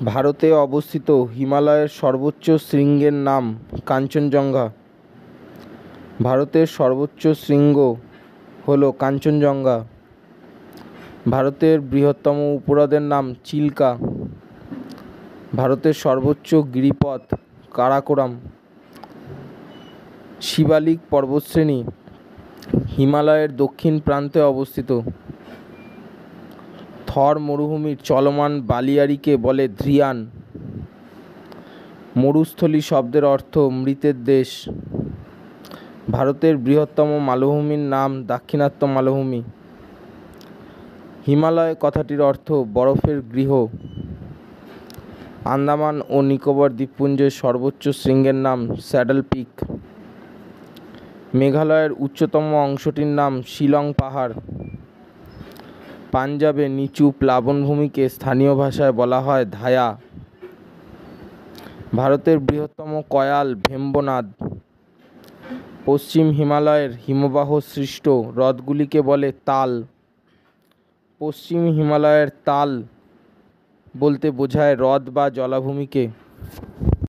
ভারতে অবস্থিত হিমালয়ের সর্বোচ্চ শৃঙ্গের নাম কাঞ্চনজঙ্ঘা। ভারতের সর্বোচ্চ শৃঙ্গ হল কাঞ্চনজঙ্ঘা। ভারতের বৃহত্তম উপহ্রদের নাম চিল্কা। ভারতের সর্বোচ্চ গিরিপথ কারাকোরাম। শিবালিক পর্বতশ্রেণী হিমালয়ের দক্ষিণ প্রান্তে অবস্থিত। থর মরুভূমির চলমান বালিয়াড়িকে বলে ধ্রিয়ান। মরুস্থলী শব্দের অর্থ মৃতের দেশ। ভারতের বৃহত্তম মালভূমির নাম দাক্ষিণাত্য মালভূমি। হিমালয় কথাটির অর্থ বরফের গৃহ। আন্দামান ও নিকোবর দ্বীপপুঞ্জের সর্বোচ্চ শৃঙ্গের নাম স্যাডল পিক। মেঘালয়ের উচ্চতম অংশটির নাম শিলং পাহাড়। পাঞ্জাবে নিচু প্লাবনভূমিকে স্থানীয় ভাষায় বলা হয় ধায়া। ভারতের বৃহত্তম কয়াল ভেম্বনাদ। পশ্চিম হিমালয়ের হিমবাহ সৃষ্ট হ্রদগুলিকে বলে তাল। পশ্চিম হিমালয়ের তাল বলতে বোঝায় হ্রদ বা জলাভূমিকে।